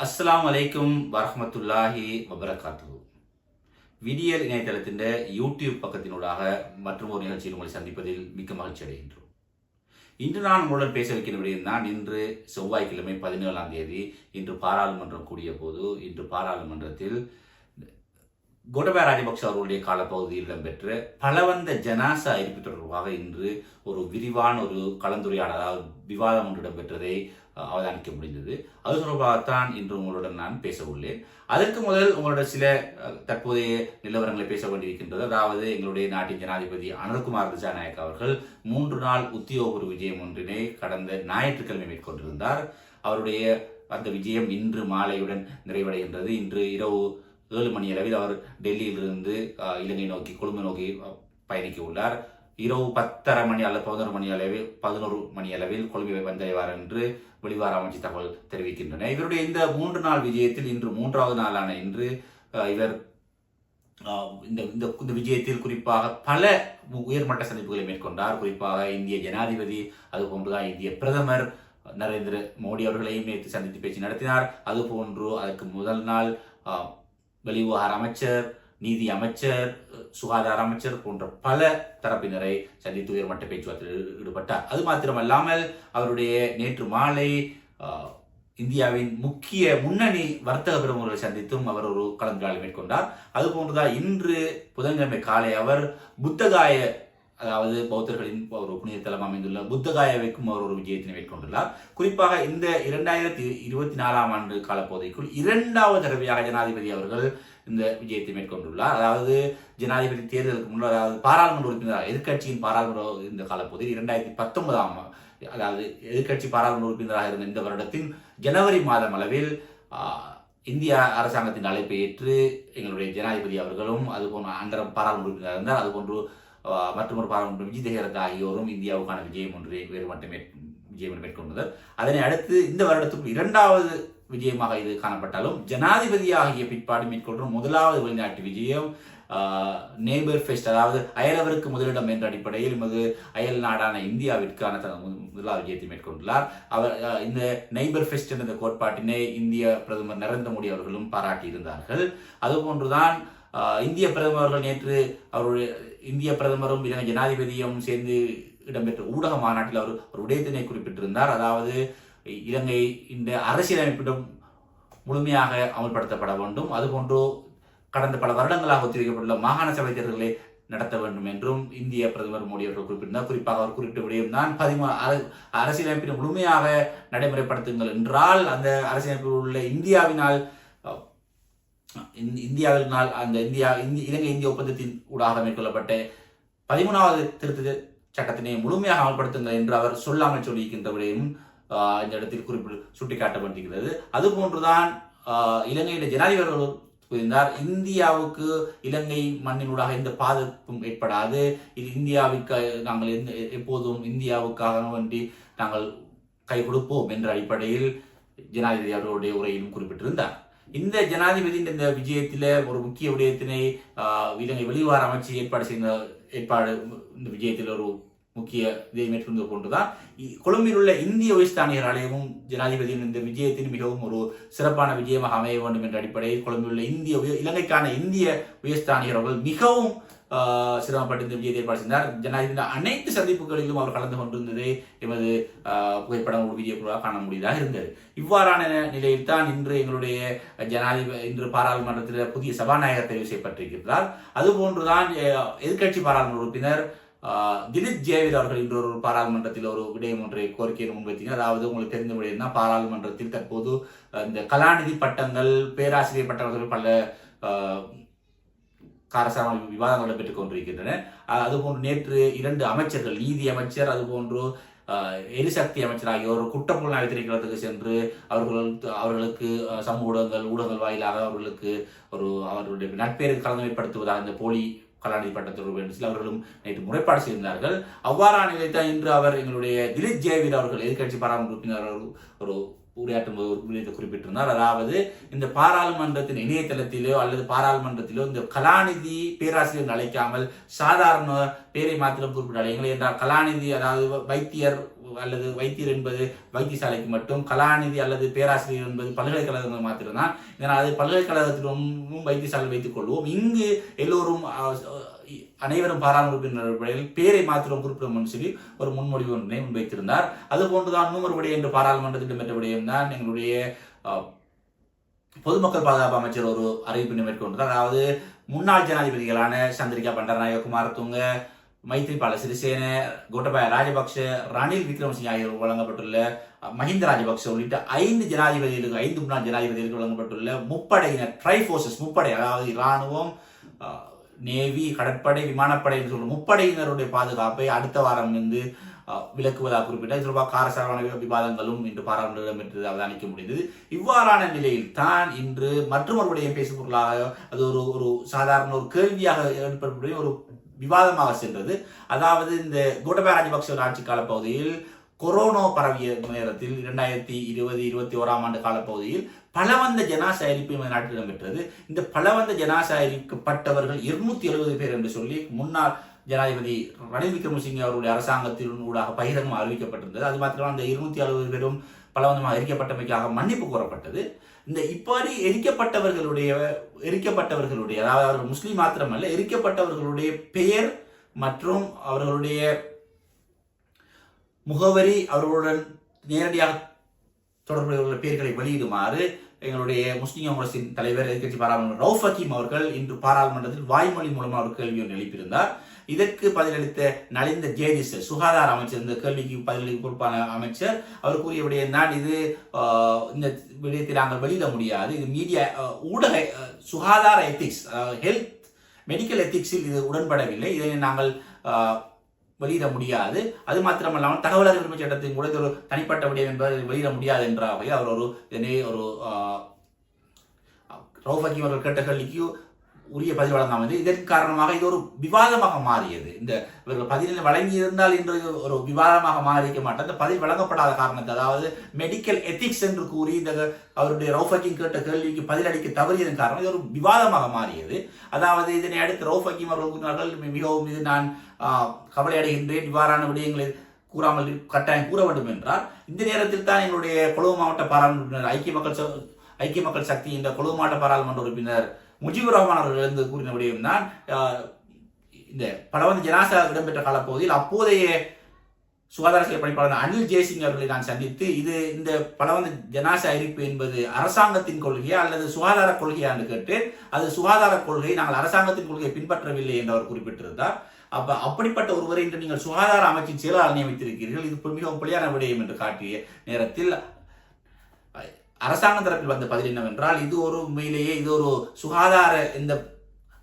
அஸ்ஸலாமு அலைக்கும் வரஹ்மத்துல்லாஹி வபரகாத்துஹு. விடியல் இணையதளத்தின் யூடியூப் பக்கத்தினூடாக மற்றும் ஒரு நிகழ்ச்சியில் உங்களை சந்திப்பதில் மிக்க மகிழ்ச்சி அடைகின்றோம். இன்று நான் உங்களுடன் பேச வைக்கிற விடயம் தான் இன்று செவ்வாய்க்கிழமை 17ஆம் தேதி இன்று பாராளுமன்றம் கூடிய போது இன்று பாராளுமன்றத்தில் கோட்டபாய ராஜபக்ஷ அவர்களுடைய காலப்பகுதியில் இடம்பெற்ற பலவந்த ஜனாசா அறிவிப்பு தொடர்பாக இன்று ஒரு விரிவான ஒரு கலந்துரையாடல் அதாவது விவாதம் ஒன்று இடம்பெற்றதை அவதானிக்க முடிந்தது. அது தொடர்பாகத்தான் இன்று உங்களுடன் நான் பேச உள்ளேன். அதற்கு முதல் உங்களோட சில தற்போதைய நிலவரங்களை பேச வேண்டியிருக்கின்றது. அதாவது எங்களுடைய நாட்டின் ஜனாதிபதி அனுர்குமார் திசாநாயக் அவர்கள் 3 நாள் உத்தியோகபூர்வ விஜயம் ஒன்றினை கடந்த ஞாயிற்றுக்கிழமை மேற்கொண்டிருந்தார். அவருடைய அந்த விஜயம் இன்று மாலையுடன் நிறைவடைகின்றது. இன்று இரவு 7 மணி அளவில் அவர் டெல்லியிலிருந்து இலங்கை நோக்கி கொழும்பு நோக்கி பயணிக்க உள்ளார். இரவு 10:30 மணி அல்லது 11 மணி அளவில் கொழும்பை வந்தடைவார் என்று வெளிவார அமைச்சு தகவல் தெரிவிக்கின்றன. இவருடைய இந்த 3 நாள் விஜயத்தில் இன்று 3வது நாளான இன்று இவர் இந்த விஜயத்தில் குறிப்பாக பல உயர்மட்ட சந்திப்புகளை மேற்கொண்டார். குறிப்பாக இந்திய ஜனாதிபதி அதுபோன்றுதான் இந்திய பிரதமர் நரேந்திர மோடி அவர்களையும் நேற்று சந்தித்து பேச்சு நடத்தினார். அதுபோன்று அதற்கு முதல் நாள் வெளிவிவகார அமைச்சர், நீதி அமைச்சர், சுகாதார அமைச்சர் போன்ற பல தரப்பினரை சந்தித்து உயர்மட்ட பேச்சுவார்த்தையில் ஈடுபட்டார். அது மாத்திரமல்லாமல் அவருடைய நேற்று மாலை இந்தியாவின் முக்கிய முன்னணி வர்த்தக பிரமுகர்களை சந்தித்தும் அவர் ஒரு கலந்துரையாடலை மேற்கொண்டார். அதுபோன்றுதான் இன்று புதன்கிழமை காலை அவர் புத்தகாய அதாவது பௌத்தர்களின் ஒரு புனித தலம் அமைந்துள்ள புத்தகாயாவைக்கும் அவர் ஒரு விஜயத்தினை மேற்கொண்டுள்ளார். குறிப்பாக இந்த 2024ஆம் ஆண்டு காலப்பகுதிக்குள் 2வது தடவையாக ஜனாதிபதி அவர்கள் இந்த விஜயத்தை மேற்கொண்டுள்ளார். அதாவது ஜனாதிபதி தேர்தலுக்கு முன்னர் அதாவது பாராளுமன்ற உறுப்பினர் எதிர்கட்சியின் பாராளுமன்ற இந்த காலப்பகுதியில் 2019ஆம் அதாவது எதிர்கட்சி பாராளுமன்ற உறுப்பினராக இருந்த இந்த வருடத்தின் ஜனவரி மாதம் அளவில் இந்திய அரசாங்கத்தின் அழைப்பை ஏற்று எங்களுடைய ஜனாதிபதி அவர்களும் அதுபோன்ற அந்தரம் பாராளுமன்ற உறுப்பினர் இருந்தார். அதுபோன்று மற்றொரு பாராளுமன்ற விஜய் தேகரத் ஆகியோரும் இந்தியாவுக்கான விஜயம் ஒன்று விஜயம் மேற்கொண்டனர். அதனை அடுத்து இந்த வருடத்துக்கு 2வது விஜயமாக இது காணப்பட்டாலும் ஜனாதிபதியாகிய பிற்பாடு மேற்கொள்ற 1வது வெளிநாட்டு விஜயம் நெய்பர் ஃபெஸ்ட் அதாவது அயலவருக்கு முதலிடம் என்ற அடிப்படையில் நமது அயல் நாடான இந்தியாவிற்கான 1வது விஜயத்தை மேற்கொண்டுள்ளார். அவர் இந்த நெய்பர் ஃபெஸ்ட் என்ற கோட்பாட்டினை இந்திய பிரதமர் நரேந்திர மோடி அவர்களும் பாராட்டியிருந்தார்கள். அதுபோன்றுதான் இந்திய பிரதமர்கள் நேற்று அவருடைய இந்திய பிரதமரும் இலங்கை ஜனாதிபதியும் சேர்ந்து இடம்பெற்ற ஊடக மாநாட்டில் அவர் ஒரு விடயத்தினை குறிப்பிட்டிருந்தார். அதாவது இலங்கை இந்த அரசியலமைப்பிடம் முழுமையாக அமல்படுத்தப்பட வேண்டும், அதுபோன்று கடந்த பல வருடங்களாக ஒத்திவைக்கப்பட்டுள்ள மாகாண சபை தேர்தல்களை நடத்த வேண்டும் என்றும் இந்திய பிரதமர் மோடி அவர்கள் குறிப்பிட்டிருந்தார். குறிப்பாக அவர் குறிப்பிட்ட விடயம் தான் அரசியலமைப்பினை முழுமையாக நடைமுறைப்படுத்துங்கள் என்றால் அந்த அரசியலமைப்பில் உள்ள இந்தியாவினால் அந்த இலங்கை இந்திய ஒப்பந்தத்தின் ஊடாக மேற்கொள்ளப்பட்ட 13வது திருத்த சட்டத்தினை முழுமையாக அமல்படுத்துங்கள் என்று அவர் சொல்லாமல் சொல்லியிருக்கின்ற விடயம் இந்த இடத்தில் சுட்டிக்காட்டப்பட்டிருக்கிறது. அதுபோன்றுதான் இலங்கையின் ஜனாதிபதி கூறினார், இந்தியாவுக்கு இலங்கை மண்ணினூடாக எந்த பாதிப்பும் ஏற்படாது, இது இந்தியாவுக்கு நாங்கள் எப்போதும் இந்தியாவுக்காக வேண்டி நாங்கள் கை கொடுப்போம் என்ற அடிப்படையில் ஜனாதிபதி அவர்களுடைய உரையிலும் குறிப்பிட்டிருந்தார். இந்த ஜனாதிபதியின் இந்த விஜயத்தில ஒரு முக்கிய விடயத்தினை இலங்கை வெளிவார அமைச்சு ஏற்பாடு இந்த விஜயத்தில் ஒரு முக்கிய இதை மேற்கொண்டு கொண்டுதான் கொழும்பில் உள்ள இந்திய உயர்ஸ்தானிகர் ஆலயமும் ஜனாதிபதியின் இந்த விஜயத்தின் மிகவும் ஒரு சிறப்பான விஜயமாக அமைய வேண்டும் என்ற அடிப்படையில் கொழும்பில் உள்ள இலங்கைக்கான இந்திய உயர்ஸ்தானிகர் அவர்கள் மிகவும் சிரமப்பட்டு இந்த விஜயத்தை ஏற்பாடு செய்தார். ஜனாதிபதியின் அனைத்து சந்திப்புகளிலும் அவர் கலந்து கொண்டிருந்ததை எமது புகைப்படம் ஒரு வீடியோக்குள்ளாக காண முடியதாக இருந்தது. இவ்வாறான நிலையில் தான் இன்று எங்களுடைய இன்று பாராளுமன்றத்தில் புதிய சபாநாயகர் தெரிவு செய்யப்பட்டிருக்கிறார். அதுபோன்றுதான் எதிர்கட்சி பாராளுமன்ற உறுப்பினர் திலீப் ஜேவிர் அவர்கள் இன்று ஒரு பாராளுமன்றத்தில் ஒரு விடயம் ஒன்றை கோரிக்கையை முன்வைத்தீங்க. அதாவது உங்களுக்கு தெரிந்த விடயம் தான், பாராளுமன்றத்தில் தற்போது இந்த கலாநிதி பட்டங்கள் பேராசிரியர் பட்டங்கள் பல காரசார விவாதங்கள் நடைபெற்றுக் கொண்டிருக்கின்றன. அதுபோன்று நேற்று 2 அமைச்சர்கள், நீதி அமைச்சர் அதுபோன்று எரிசக்தி அமைச்சர் ஆகியோர் குற்றப்புலனாய்வு திணைக்களத்துக்கு சென்று அவர்களுக்கு சமூக ஊடகங்கள் வாயிலாக அவர்களுக்கு அவர்களுடைய நட்பெயரை கலந்துமைப்படுத்துவதாக இந்த போலி கலாநிதி பட்டத்தொடர்பு அவர்களும் நேற்று முறைப்பாடு செய்திருந்தார்கள். அவ்வாறான நிலைத்தான் இன்று அவர் எங்களுடைய திலீப் ஜேவிர் அவர்கள் எதிர்கட்சி பாராளுமன்ற உறுப்பினர் ஒரு உரையாற்றும் போது ஒரு விடயத்தை குறிப்பிட்டிருந்தார். அதாவது இந்த பாராளுமன்றத்தின் இணையதளத்திலோ அல்லது பாராளுமன்றத்திலோ இந்த கலாநிதி பேராசிரியர் அழைக்காமல் சாதாரண பேரை மாத்திரம் குறிப்பிட்டு அழையுங்கள் என்றால் கலாநிதி அதாவது வைத்தியர் அல்லது வைத்தியர் என்பது வைத்தியசாலைக்கு மட்டும், கலாநிதி அல்லது பேராசிரியர் என்பது பல்கலைக்கழகங்கள் மாத்திரம்தான். இதனால் அது பல்கலைக்கழகத்திலும் வைத்தியசாலை வைத்துக் கொள்வோம். இங்கு எல்லோரும் அனைவரும் பாராளுமன்ற உறுப்பினர்கள் பேரை மாத்திரம் குறிப்பிடும் சொல்லி ஒரு முன்மொழிவு ஒன்றை முன்வைத்திருந்தார். அதுபோன்றுதான் இன்னொரு விடயம் என்று பாராளுமன்றத்தில் இடம்பெற்ற விடயம் தான் எங்களுடைய பொதுமக்கள் பாதுகாப்பு அமைச்சர் ஒரு அறிவிப்பினை மேற்கொண்டார். அதாவது முன்னாள் ஜனாதிபதிகளான சந்திரிகா பண்டாரநாயக்க குமாரதுங்க, மைத்ரிபால சிறிசேன, கோட்டபாய ராஜபக்ஷ, ரணில் விக்ரமசிங்க ஆகியோருக்கு வழங்கப்பட்டுள்ள மஹிந்த ராஜபக்ஷ உள்ளிட்ட 5 முன்னாள் ஜனாதிபதிகளுக்கு வழங்கப்பட்டுள்ள முப்படையினர் ட்ரைபோர்சஸ், முப்படை, அதாவது இராணுவம், நேவி, கடற்படை, விமானப்படை என்று சொல்லும் முப்படையினருடைய பாதுகாப்பை அடுத்த வாரம் இருந்து விலக்குவதாக குறிப்பிட்டார். தொடர்பாக காரசாரமான விவாதங்களும் இன்று பாராளுமன்ற இடம்பெற்றது அவதானிக்க முடிந்தது. இவ்வாறான நிலையில் தான் இன்று மற்றொரு விடயம் பேசும் பொருளாக அது ஒரு சாதாரண ஒரு கேள்வியாக ஏற்படக்கூடிய ஒரு விவாதமாக சென்றது. அதாவது இந்த கோட்டபாய ராஜபக்ஷ ஆட்சி காலப்பகுதியில் கொரோனா பரவிய நேரத்தில் 2020-21 ஆண்டு காலப்பகுதியில் பலவந்த ஜனாசா எரிப்பு நாட்டில் இடம்பெற்றது. இந்த பலவந்த ஜனாசா எரிக்கப்பட்டவர்கள் 270 பேர் என்று சொல்லி முன்னாள் ஜனாதிபதி ரணில் விக்ரமசிங்கே அவருடைய அரசாங்கத்தின் ஊடாக பகிரங்கமாக அறிவிக்கப்பட்டிருந்தது. அது மாத்திரம் அந்த 260 பேரும் பலவந்தமாக எரிக்கப்பட்டமைக்காக மன்னிப்பு கோரப்பட்டது. இந்த இவ்வாறு எரிக்கப்பட்டவர்களுடைய அதாவது அவர்கள் முஸ்லீம் மாத்திரமல்ல, எரிக்கப்பட்டவர்களுடைய பெயர் மற்றும் அவர்களுடைய முகவரி, அவர்களுடன் நேரடியாக தொடர்புடைய பெயர்களை வெளியிடுமாறு எங்களுடைய முஸ்லிம் காங்கிரசின் தலைவர் எதிர்க்கட்சி பாராளுமன்ற ரவுஃப் ஹக்கீம் அவர்கள் இன்று பாராளுமன்றத்தில் வாய்மொழி மூலமாக ஒரு கேள்வி ஒன்று எழுப்பியிருந்தார். இதற்கு பதிலளித்த நலிந்த ஜேதிஸ் சுகாதார அமைச்சர், இந்த கேள்விக்கு பதிலளிக்க பொறுப்பான அமைச்சர், அவர் கூறிய விடயம் தான் இது, இந்த விடயத்தை நாங்கள் வெளியிட முடியாது, இது மீடியா ஊடக சுகாதார எத்திக்ஸ், ஹெல்த் மெடிக்கல் எத்திக்ஸில் இது உடன்படவில்லை, இதை நாங்கள் வெளியிட முடியாது. அது மாத்திரமல்லாமல் தகவல் அறிவுரிமை சட்டத்தின் கூட ஒரு தனிப்பட்ட விடயம் என்பதை வெளியிட முடியாது என்ற வகையில் அவர் ரவுஃப் ஹக்கீம் அவர்கள் கேட்ட கேள்விக்கு உரிய பதில் வழங்காமல் இதற்கு காரணமாக இது ஒரு விவாதமாக மாறியது. இந்த இவர்கள் பதில் வழங்கியிருந்தால் இன்று ஒரு விவாதமாக மாறிக்க மாட்டார். இந்த பதில் வழங்கப்படாத காரணத்தை, அதாவது மெடிக்கல் எத்திக்ஸ் என்று கூறி இந்த அவருடைய ரவுஃப் ஹக்கீம் கேட்ட கேள்விக்கு பதிலளிக்க தவறியதன் காரணம் இது ஒரு விவாதமாக மாறியது. அதாவது இதனை அடுத்து ரவுஃப் ஹக்கீம் அவர்கள் கூறினார்கள், மிகவும் இது நான் கவலை அடைகின்றேன், இவ்வாறான விடயங்களை கூறாமல் கட்டாயம் கூற வேண்டும் என்றார். இந்த நேரத்தில் தான் எங்களுடைய கொழும்பு மாவட்ட பாராளுமன்ற உறுப்பினர் ஐக்கிய மக்கள் சக்தி இந்த கொழும்பு மாவட்ட பாராளுமன்ற உறுப்பினர் முஜிபுர் ரஹ்மான் அவர்கள் இருந்து கூறின விடயம் தான், இந்த பலவந்த ஜனாசா இடம்பெற்ற காலப்பகுதியில் அப்போதைய சுகாதாரத்துறை பணிப்பாளர் அனில் ஜெயசிங் அவர்களை நான் சந்தித்து இந்த பலவந்த ஜனாசா எரிப்பு என்பது அரசாங்கத்தின் கொள்கையா அல்லது சுகாதார கொள்கையா என்று கேட்டேன். அது சுகாதார கொள்கை, நாங்கள் அரசாங்கத்தின் கொள்கையை பின்பற்றவில்லை என்று அவர் குறிப்பிட்டிருந்தார். அப்படிப்பட்ட ஒருவரை இன்று நீங்கள் சுகாதார அமைச்சின் செயலாளர் நியமித்திருக்கிறீர்கள், இது மிகவும் பிழையான விடயம் என்று காட்டிய நேரத்தில் அரசாங்க தரப்பில் வந்த பதில் என்னவென்றால், இது ஒரு உண்மையிலேயே இது ஒரு சுகாதார எந்த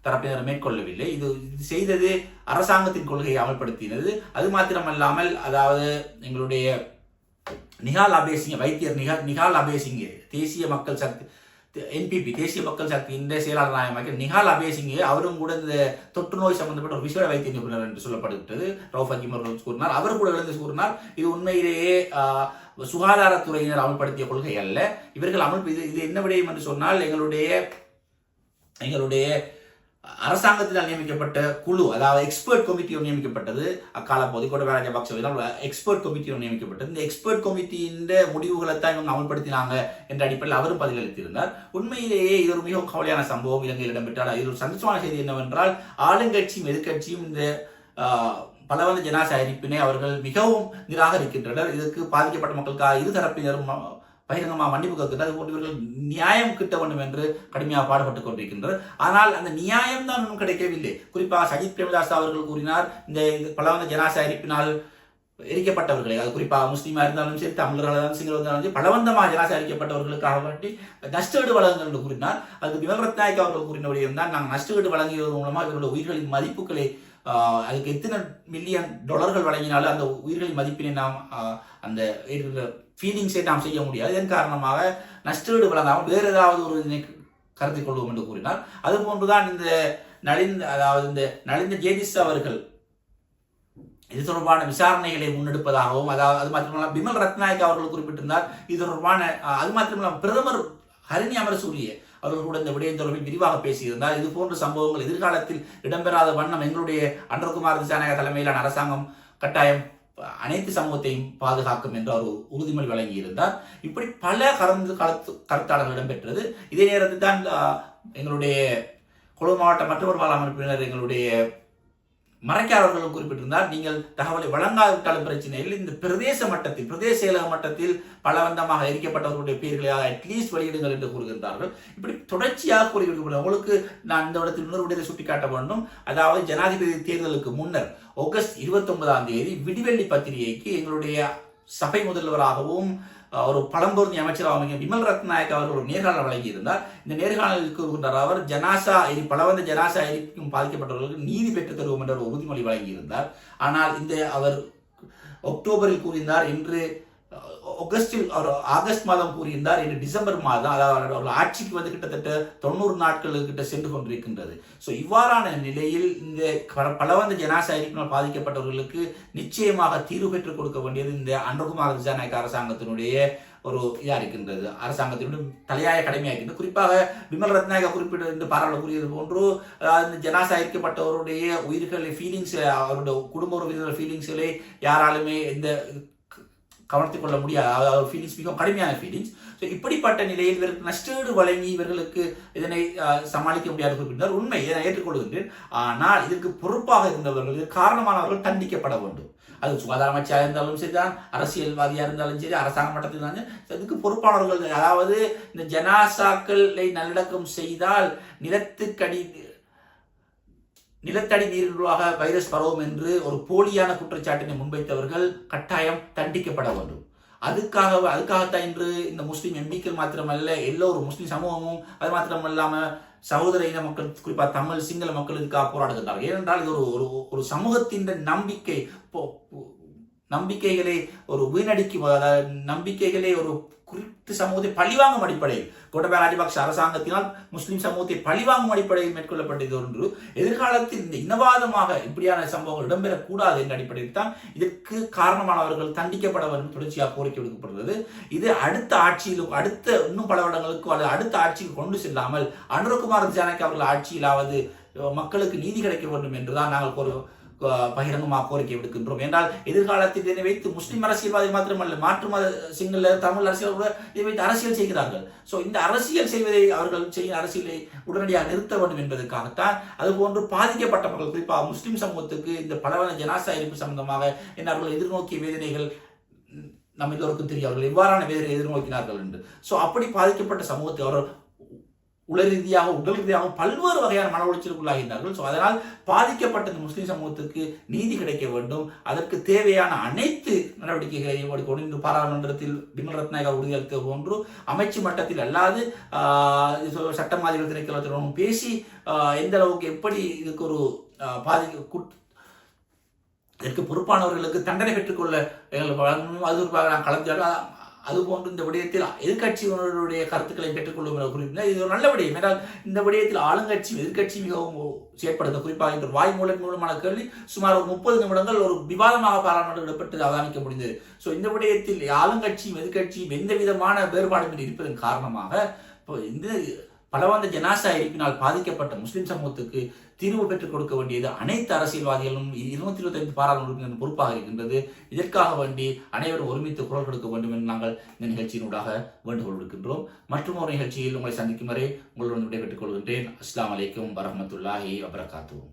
தரப்பினர் மேற்கொள்ளவில்லை, இது செய்தது அரசாங்கத்தின் கொள்கையை அமல்படுத்தினது. அது மாத்திரமல்லாமல் அதாவது எங்களுடைய நிகால் அபேசிங்க வைத்தியர் நிகால் அபேசிங்கே தேசிய மக்கள் சக்தி என்பிபி தேசிய மக்கள் சக்தியின் செயலாளர் நாயகமாக நிகால் அபேசிங்கே அவரும் கூட இந்த தொற்று நோய் சம்பந்தப்பட்ட ஒரு விசேட வைத்திய நிபுணர் என்று சொல்லப்படுகிறது. ரவுஃப் ஹக்கீம் அவர்கள் கூறினார். அவர் கூட எழுந்து கூறினார், இது உண்மையிலேயே சுகாதாரத்துறையினர் அமல்படுத்திய கொள்கை அல்ல, இவர்கள் இது என்ன விடயம் என்று சொன்னால் எங்களுடைய அரசாங்கத்தினால் நியமிக்கப்பட்ட குழு, அதாவது எக்ஸ்பர்ட் கமிட்டி நியமிக்கப்பட்டது. அக்காலப்போது கோட்டபாய ராஜபக்ஷவினால் எக்ஸ்பர்ட் கமிட்டி நியமிக்கப்பட்டது. இந்த எக்ஸ்பர்ட் கமிட்டியின் முடிவுகளை தான் இவங்க அமல்படுத்தினாங்க என்ற அடிப்படையில் அவரும் பதிலளித்திருந்தார். உண்மையிலேயே இது ஒரு மிகவும் கவலையான சம்பவம் இலங்கையில் இடம்பெற்றால். இது ஒரு சந்தோஷமான செய்தி என்னவென்றால், ஆளுங்கட்சியும் எதிர்கட்சியும் இந்த பலவந்த ஜனாசா எரிப்பினை அவர்கள் மிகவும் நிராகரிக்கின்றனர். இதற்கு பாதிக்கப்பட்ட மக்களுக்காக இருதரப்பினரும் பகிரங்கமாக மன்னிப்பு கேட்கின்றனர். அதுபோன்று இவர்கள் நியாயம் கிட்ட வேண்டும் என்று கடுமையாக பாடுபட்டுக் கொண்டிருக்கின்றனர். ஆனால் அந்த நியாயம் தான் இன்னும் கிடைக்கவில்லை. குறிப்பாக சஜித் பிரேமதாஸ் அவர்கள் கூறினார், இந்த பலவந்த ஜனாசா எரிப்பினால் எரிக்கப்பட்டவர்களை, அது குறிப்பாக முஸ்லீமா இருந்தாலும் சரி, தமிழர்களாக இருந்தாலும் சிங்கள இருந்தாலும் சரி, பலவந்தமாக ஜனாசா எரிக்கப்பட்டவர்களுக்காக வேண்டி நஷ்டஈடு வழங்குங்கள் என்று கூறினார். அதுக்கு விமல் ரத்நாயக் அவர்கள் கூறின விடயம் தான், நாங்கள் நஷ்டஈடு வழங்கியதன் மூலமாக இவர்களுடைய உயிர்களின் மதிப்புகளை அதுக்கு எத்தனை மில்லியன் டாலர்கள் வழங்கினாலும் அந்த உயிர்களின் மதிப்பினை நாம் அந்த ஃபீலிங்ஸை நாம் செய்ய முடியாது. இதன் காரணமாக நஷ்டஈடு வழங்காமல் வேறு ஏதாவது ஒரு இதனை கருத்தில் கொள்வோம் என்று கூறினார். அதுபோன்றுதான் இந்த நலிந்த ஜேதிஸ் அவர்கள் இது தொடர்பான விசாரணைகளை முன்னெடுப்பதாகவும், அதாவது அது மாத்திரமல்ல பிமல் ரத்நாயக் அவர்கள் குறிப்பிட்டிருந்தார். இது தொடர்பான அது மாத்திரமல்ல பிரதமர் ஹரிணி அமரசூரிய அவர்கள் கூட இந்த விடயம் தொடர்பில் விரிவாக பேசியிருந்தார். இது போன்ற சம்பவங்கள் எதிர்காலத்தில் இடம்பெறாத வண்ணம் எங்களுடைய அன்றகுமார் திசாநாயக தலைமையிலான அரசாங்கம் கட்டாயம் அனைத்து சமூகத்தையும் பாதுகாக்கும் என்று அவர் உறுதிமொழி வழங்கியிருந்தார். இப்படி பல கருத்தாளர்கள் இடம்பெற்றது. இதே நேரத்தில் தான் எங்களுடைய கொழும்பு மாவட்ட மற்றொரு பாராளுமன்ற உறுப்பினர் எங்களுடைய மறைக்காரர்களும் குறிப்பிட்டிருந்தார், நீங்கள் தகவலை வழங்காவிட்டாலும் பிரச்சனை இல்லை, இந்த பிரதேச மட்டத்தில் பிரதேச செயலக மட்டத்தில் பலவந்தமாக எரிக்கப்பட்டவர்களுடைய பெயர்களை அட்லீஸ்ட் வெளியிடுங்கள் என்று கூறுகின்றார்கள். இப்படி தொடர்ச்சியாக கூறியிருக்கிறார்கள். உங்களுக்கு நான் இந்த இடத்தில் இன்னொரு விடயத்தை சுட்டிக்காட்ட வேண்டும். அதாவது ஜனாதிபதி தேர்தலுக்கு முன்னர் ஆகஸ்ட் 29 விடிவெள்ளி பத்திரிகைக்கு எங்களுடைய சபை முதல்வராகவும் ஒரு பழம்பொருந்தி அமைச்சராக விமல் ரத்நாயக் அவர்கள் ஒரு நேர்காணல் வழங்கியிருந்தார். இந்த நேர்காணலில் கூறுகின்றார், அவர் பலவந்த ஜனாசா எரிக்கும் பாதிக்கப்பட்டவர்களுக்கு நீதி பெற்றுத் தருவோம் என்ற ஒரு உறுதிமொழி வழங்கியிருந்தார். ஆனால் அவர் அக்டோபரில் கூறியிருந்தார், இன்று ஆகஸ்ட் மாதம் கூறியிருந்தார், இன்று டிசம்பர் மாதம், அதாவது அவர்கள் ஆட்சிக்கு வந்து கிட்டத்தட்ட 90 நாட்களுக்கிட்ட சென்று கொண்டிருக்கின்றது. ஸோ இவ்வாறான நிலையில் இந்த பலவந்த ஜனாசா எரிப்பினால் பாதிக்கப்பட்டவர்களுக்கு நிச்சயமாக தீர்வு பெற்றுக் கொடுக்க வேண்டியது இந்த அனுர்குமார் திசாநாயக்க அரசாங்கத்தினுடைய ஒரு இதா இருக்கின்றது, அரசாங்கத்தினுடைய தலையாய கடமையாக இருக்கின்றது. குறிப்பாக விமல் ரத்நாயக குறிப்பிட்ட இந்த பாராளுமன்ற கூறியது போன்று இந்த ஜனாசா எரிக்கப்பட்டவருடைய உயிர்களை ஃபீலிங்ஸ், அவருடைய குடும்ப உறுப்பினர்கள் ஃபீலிங்ஸ்களை யாராலுமே இந்த கவனித்துக் கொள்ள முடியாது. ஃபீலிங்ஸ் மிகவும் கடுமையான ஃபீலிங்ஸ். ஸோ இப்படிப்பட்ட நிலையில் இவருக்கு நஷ்டஈடு வழங்கி இவர்களுக்கு இதனை சமாளிக்க முடியாது குறிப்பிட்டார். உண்மை, இதை ஏற்றுக்கொள்கின்றேன். ஆனால் இதற்கு பொறுப்பாக இருந்தவர்கள், காரணமானவர்கள் தண்டிக்கப்பட வேண்டும். அது சுகாதார அமைச்சராக இருந்தாலும் சரிதான், அரசியல்வாதியாக இருந்தாலும் சரி, அரசாங்க மட்டத்தில் இருந்தாலும் இதுக்கு பொறுப்பானவர்கள். அதாவது இந்த ஜனாசாக்களை நல்லடக்கம் செய்தால் நிலத்தடி நீரினூடாக வைரஸ் பரவும் என்று ஒரு போலியான குற்றச்சாட்டினை முன்வைத்தவர்கள் கட்டாயம் தண்டிக்கப்பட வேண்டும். அதுக்காகத்தான் இன்று இந்த முஸ்லீம் எம்பிக்கள் மாத்திரமல்ல, எல்லோரும் முஸ்லீம் சமூகமும் அது மாத்திரமல்லாம சகோதர இன மக்கள், குறிப்பாக தமிழ் சிங்கள மக்கள் இதுக்காக போராடுகின்றார்கள். ஏனென்றால் இது ஒரு சமூகத்தின் நம்பிக்கைகளை ஒரு வீணடிக்கும், நம்பிக்கைகளை ஒரு குறித்த சமூகத்தை பழிவாங்கும் அடிப்படையில் கோட்டபாய ராஜபக்ஷ அரசாங்கத்தினால் முஸ்லிம் சமூகத்தை பழிவாங்கும் அடிப்படையில் மேற்கொள்ளப்பட்டது ஒன்று. எதிர்காலத்தில் இந்த இனவாதமாக இப்படியான சம்பவங்கள் இடம்பெறக்கூடாது என்ற அடிப்படையில் தான் இதற்கு காரணமானவர்கள் தண்டிக்கப்பட வேண்டும் தொடர்ச்சியாக கோரிக்கை விடுக்கப்படுகிறது. இது அடுத்த ஆட்சியிலும் இன்னும் பல வருடங்களுக்கு அடுத்த ஆட்சிக்கு கொண்டு செல்லாமல் அனுரகுமார் திசாநாயக்க அவர்கள் ஆட்சியிலாவது மக்களுக்கு நீதி கிடைக்க வேண்டும் என்றுதான் நாங்கள் பகிரங்கமாக கோரிக்கை விடுக்கின்றோம். என்றால் எதிர்காலத்தில் இதனை வைத்து முஸ்லிம் அரசியல்வாதி மாத்திரமல்ல, மாற்று மத சிங்கள தமிழ் அரசியல் கூட இதை வைத்து அரசியல் செய்கிறார்கள். ஸோ இந்த அரசியல் செய்வதை அவர்கள் செய்யும் அரசியலை உடனடியாக நிறுத்த வேண்டும் என்பதற்காகத்தான். அதுபோன்று பாதிக்கப்பட்டவர்கள், குறிப்பாக முஸ்லிம் சமூகத்துக்கு இந்த பலவந்த ஜனாசா எரிப்பு சம்பந்தமாக அவர்கள் எதிர்நோக்கிய வேதனைகள் நம்ம எல்லோருக்கும் தெரியும். அவர்கள் எவ்வாறான வேதனை எதிர்நோக்கினார்கள் என்று. ஸோ அப்படி பாதிக்கப்பட்ட சமூகத்தை அவர்கள் உடல் ரீதியாக பல்வேறு வகையான மன உளைச்சலுக்கு உள்ளாகின்றார்கள். ஸோ அதனால் பாதிக்கப்பட்ட இந்த முஸ்லிம் சமூகத்துக்கு நீதி கிடைக்க வேண்டும். அதற்கு தேவையான அனைத்து நடவடிக்கைகளையும் எடுக்க பாராளுமன்றத்தில் விமல் ரத்நாயக உறுதியளித்த போன்று அமைச்சு மட்டத்தில் அல்லாது சட்டமாதிபதி திணைக்களத்துடன் பேசி எந்த அளவுக்கு எப்படி இதுக்கு ஒரு இதற்கு பொறுப்பானவர்களுக்கு தண்டனை பெற்றுக்கொள்ள வழங்கணும். அது நான் கலந்து அதுபோன்று இந்த விடயத்தில் எதிர்கட்சியினருடைய கருத்துக்களை பெற்றுக்கொள்ளும் குறிப்பிட்டார். இது ஒரு நல்ல விடயம். என்றால் இந்த விடயத்தில் ஆளுங்கட்சி எதிர்கட்சி மிகவும் செயற்படுத்த, குறிப்பாக இந்த வாய் மூலமான கேள்வி சுமார் ஒரு 30 நிமிடங்கள் ஒரு விவாதமாக பாராளுமன்றம் இடப்பட்டு அவதானிக்க முடிந்தது. ஸோ இந்த விடயத்தில் ஆளுங்கட்சியும் எதிர்கட்சியும் எந்த விதமான வேறுபாடும் இருப்பதன் காரணமாக இப்போ இந்த பலவந்த ஜனாசா எரிப்பினால் பாதிக்கப்பட்ட முஸ்லிம் சமூகத்துக்கு தீர்வு பெற்றுக் கொடுக்க வேண்டியது அனைத்து அரசியல்வாதிகளும் 225 பாராளுமன்ற பொறுப்பாக இருக்கின்றது. இதற்காக வேண்டி அனைவரும் ஒருமித்து குரல் கொடுக்க வேண்டும் என்று நாங்கள் இந்த நிகழ்ச்சியினூடாக வேண்டுகோள் விடுக்கின்றோம். மற்றும் ஒரு நிகழ்ச்சியில் உங்களை சந்திக்கும் வரை உங்களுடன் விடைபெற்றுக் கொள்கின்றேன். அஸ்ஸலாமு அலைக்கும் வரஹ்மத்துல்லாஹி வபரகாத்துஹு.